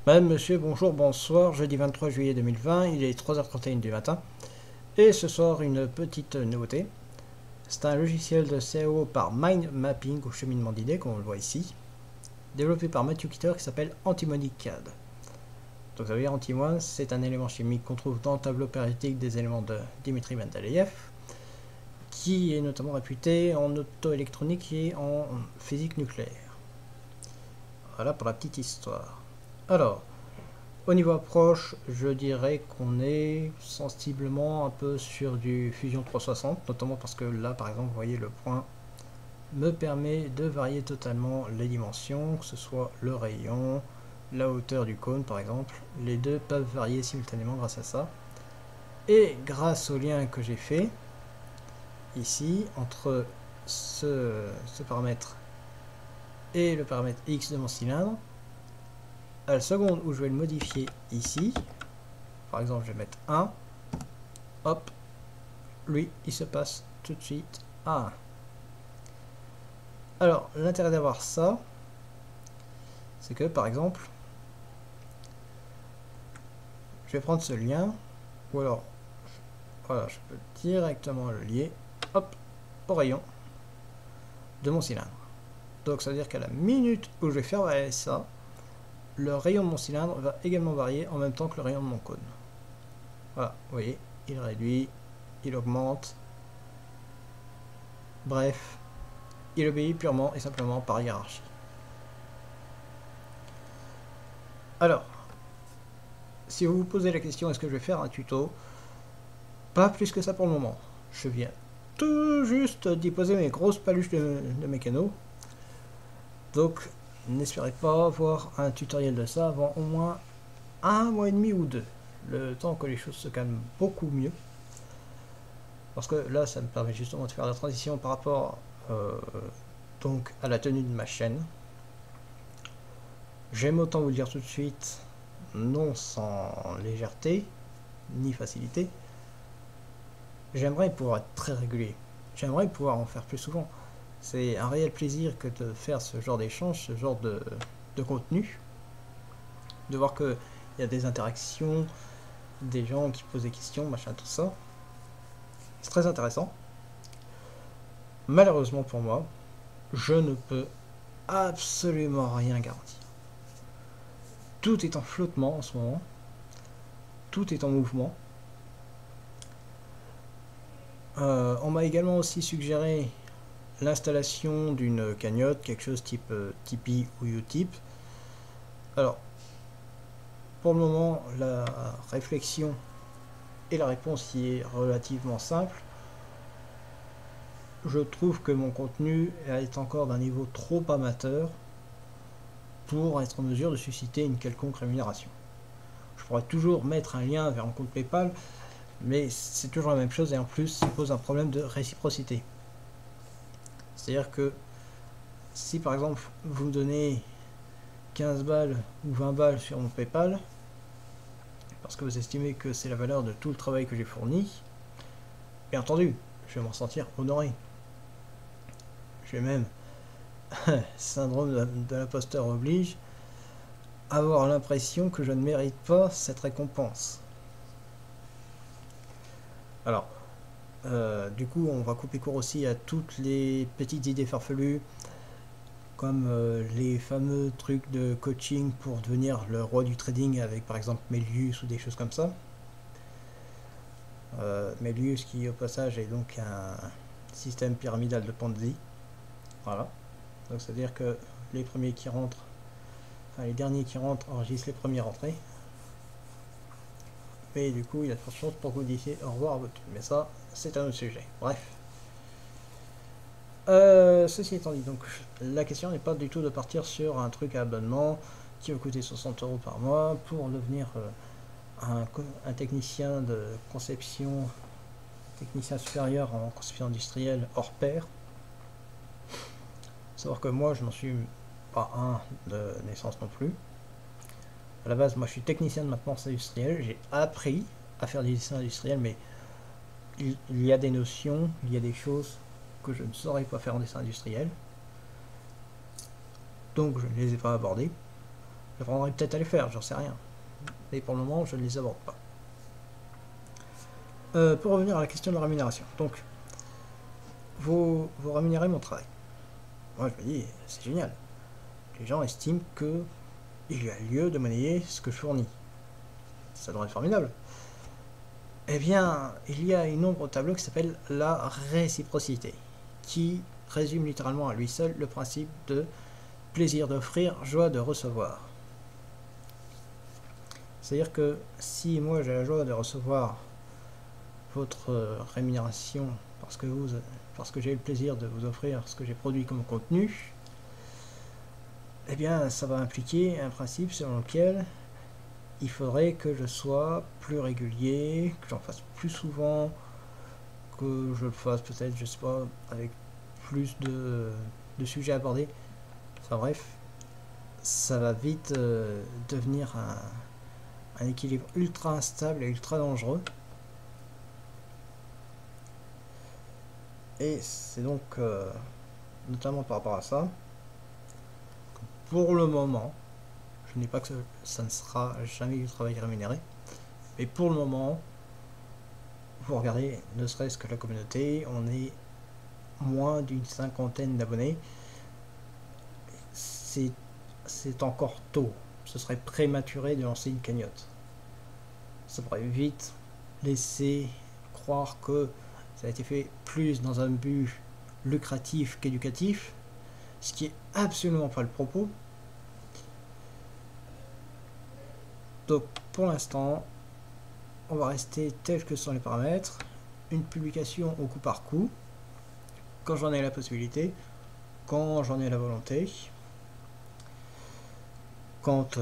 Madame, monsieur, bonjour, bonsoir, jeudi 23 juillet 2020, il est 3h31 du matin. Et ce soir, une petite nouveauté. C'est un logiciel de CAO par Mind Mapping ou cheminement d'idées, comme on le voit ici, développé par Matthew Kitter qui s'appelle Antimony CAD. Donc ça veut dire Antimony, c'est un élément chimique qu'on trouve dans le tableau périodique des éléments de Dimitri Mendeleïev, qui est notamment réputé en optoélectronique et en physique nucléaire. Voilà pour la petite histoire. Alors, au niveau approche, je dirais qu'on est sensiblement un peu sur du Fusion 360, notamment parce que là, par exemple, vous voyez le point me permet de varier totalement les dimensions, que ce soit le rayon, la hauteur du cône par exemple. Les deux peuvent varier simultanément grâce à ça. Et grâce au lien que j'ai fait ici entre ce paramètre et le paramètre X de mon cylindre, à la seconde où je vais le modifier ici, par exemple je vais mettre 1, hop, lui il se passe tout de suite à 1. Alors l'intérêt d'avoir ça, c'est que par exemple, je vais prendre ce lien, ou alors, voilà, je peux directement le lier, hop, au rayon de mon cylindre. Donc ça veut dire qu'à la minute où je vais faire varier ça, le rayon de mon cylindre va également varier en même temps que le rayon de mon cône. Voilà, vous voyez, il réduit, il augmente. Bref, il obéit purement et simplement par hiérarchie. Alors, si vous vous posez la question est-ce que je vais faire un tuto, pas plus que ça pour le moment. Je viens tout juste d'y poser mes grosses paluches de mécano. Donc, n'espérez pas voir un tutoriel de ça avant au moins 1 mois et demi ou 2. Le temps que les choses se calment beaucoup mieux. Parce que là, ça me permet justement de faire la transition par rapport donc à la tenue de ma chaîne. J'aime autant vous le dire tout de suite, non sans légèreté, ni facilité. J'aimerais pouvoir être très régulier. J'aimerais pouvoir en faire plus souvent. C'est un réel plaisir que de faire ce genre d'échange, ce genre de contenu. De voir qu'il y a des interactions, des gens qui posent des questions, machin, tout ça. C'est très intéressant. Malheureusement pour moi, je ne peux absolument rien garantir. Tout est en flottement en ce moment. Tout est en mouvement. On m'a également aussi suggéré l'installation d'une cagnotte, quelque chose type Tipeee ou Utip. Alors, pour le moment, la réflexion et la réponse y est relativement simple. Je trouve que mon contenu est encore d'un niveau trop amateur pour être en mesure de susciter une quelconque rémunération. Je pourrais toujours mettre un lien vers un compte PayPal, mais c'est toujours la même chose et en plus ça pose un problème de réciprocité. C'est-à-dire que si par exemple vous me donnez 15 balles ou 20 balles sur mon PayPal, parce que vous estimez que c'est la valeur de tout le travail que j'ai fourni, bien entendu, je vais m'en sentir honoré. Je vais même, syndrome de l'imposteur oblige, avoir l'impression que je ne mérite pas cette récompense. Alors, du coup, on va couper court aussi à toutes les petites idées farfelues, comme les fameux trucs de coaching pour devenir le roi du trading avec par exemple Melius ou des choses comme ça. Melius qui au passage est donc un système pyramidal de Ponzi. Voilà. Donc c'est à dire que les premiers qui rentrent, enfin les derniers qui rentrent enregistrent les premiers rentrées. Mais du coup il y a de fortes chances pour que vous disiez au revoir à votre thune. Mais ça, c'est un autre sujet. Bref. Ceci étant dit, donc la question n'est pas du tout de partir sur un truc à abonnement qui va coûter 60 € par mois pour devenir un technicien de conception, technicien supérieur en conception industrielle hors pair. Savoir que moi je n'en suis pas un de naissance non plus. À la base, moi je suis technicien de maintenance industrielle, j'ai appris à faire des dessins industriels, mais il y a des notions, il y a des choses que je ne saurais pas faire en dessin industriel, donc je ne les ai pas abordées. J'apprendrai peut-être à les faire, j'en sais rien. Mais pour le moment, je ne les aborde pas. Pour revenir à la question de la rémunération. Donc, vous rémunérez mon travail. Moi, je me dis, c'est génial. Les gens estiment que il y a lieu de monnayer ce que je fournis. Ça devrait être formidable. Eh bien, il y a une ombre au tableau qui s'appelle la réciprocité, qui résume littéralement à lui seul le principe de plaisir d'offrir, joie de recevoir. C'est-à-dire que si moi j'ai la joie de recevoir votre rémunération parce que j'ai eu le plaisir de vous offrir ce que j'ai produit comme contenu, eh bien ça va impliquer un principe selon lequel il faudrait que je sois plus régulier, que j'en fasse plus souvent, que je le fasse peut-être, je sais pas, avec plus de sujets abordés. Enfin bref, ça va vite devenir un équilibre ultra instable et ultra dangereux. Et c'est donc, notamment par rapport à ça, pour le moment, je ne dis pas que ça ne sera jamais du travail rémunéré, mais pour le moment, vous regardez, ne serait-ce que la communauté, on est moins d'une cinquantaine d'abonnés. C'est encore tôt. Ce serait prématuré de lancer une cagnotte. Ça pourrait vite laisser croire que ça a été fait plus dans un but lucratif qu'éducatif, ce qui est absolument pas le propos. Donc pour l'instant, on va rester tel que sont les paramètres, une publication au coup par coup, quand j'en ai la possibilité, quand j'en ai la volonté, quand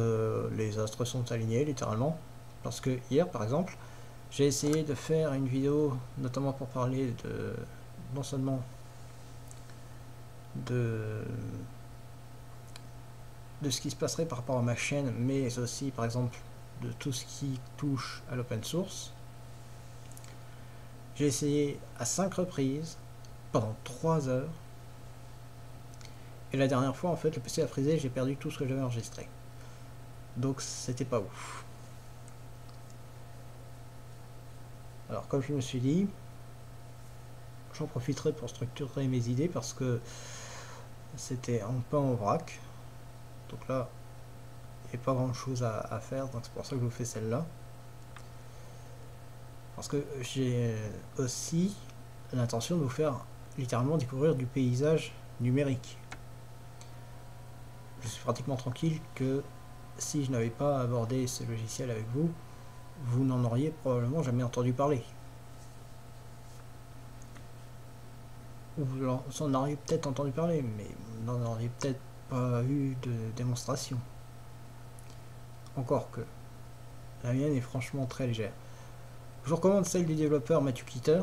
les astres sont alignés littéralement. Parce que hier par exemple, j'ai essayé de faire une vidéo notamment pour parler de non seulement de ce qui se passerait par rapport à ma chaîne, mais aussi par exemple de tout ce qui touche à l'open source. J'ai essayé à 5 reprises pendant 3 heures, et la dernière fois en fait le PC a frisé, j'ai perdu tout ce que j'avais enregistré, donc c'était pas ouf. Alors comme je me suis dit, j'en profiterai pour structurer mes idées parce que c'était un peu en vrac, donc là il n'y a pas grand chose à faire, donc c'est pour ça que je vous fais celle-là. Parce que j'ai aussi l'intention de vous faire littéralement découvrir du paysage numérique. Je suis pratiquement tranquille que si je n'avais pas abordé ce logiciel avec vous, vous n'en auriez probablement jamais entendu parler. Ou vous en auriez peut-être entendu parler, mais vous n'en auriez peut-être pas eu de démonstration. Encore que la mienne est franchement très légère. Je vous recommande celle du développeur Matthew Kitter,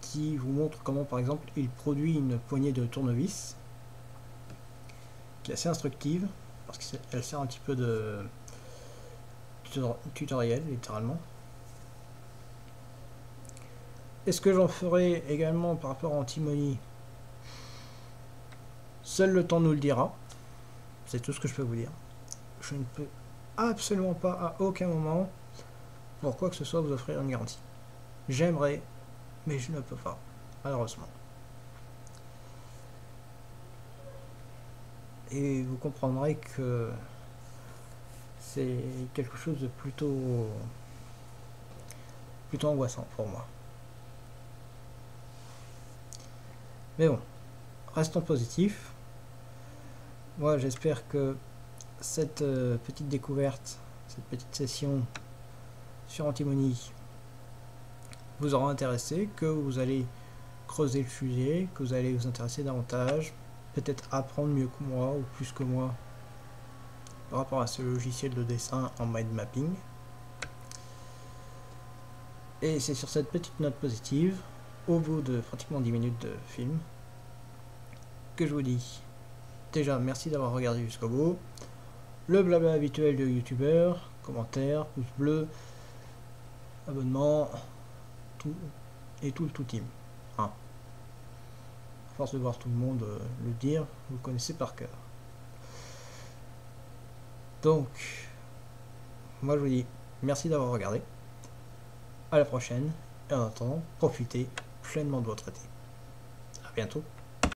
qui vous montre comment par exemple il produit une poignée de tournevis, qui est assez instructive, parce qu'elle sert un petit peu de tutoriel littéralement. Est-ce que j'en ferai également par rapport à Antimony? Seul le temps nous le dira. C'est tout ce que je peux vous dire. Je ne peux absolument pas à aucun moment, pour quoi que ce soit, vous offrir une garantie. J'aimerais, mais je ne peux pas, malheureusement. Et vous comprendrez que c'est quelque chose de plutôt angoissant pour moi. Mais bon, restons positifs. Moi, j'espère que cette petite découverte, cette petite session sur Antimony vous aura intéressé, que vous allez creuser le sujet, que vous allez vous intéresser davantage, peut-être apprendre mieux que moi ou plus que moi par rapport à ce logiciel de dessin en mind mapping. Et c'est sur cette petite note positive, au bout de pratiquement 10 minutes de film, que je vous dis déjà merci d'avoir regardé jusqu'au bout. Le blabla habituel de youtubeur, commentaires, pouce bleu, abonnement, tout et tout le tout team. Hein. À force de voir tout le monde le dire, vous le connaissez par cœur. Donc, moi je vous dis merci d'avoir regardé. À la prochaine. Et en attendant, profitez pleinement de votre été. À bientôt.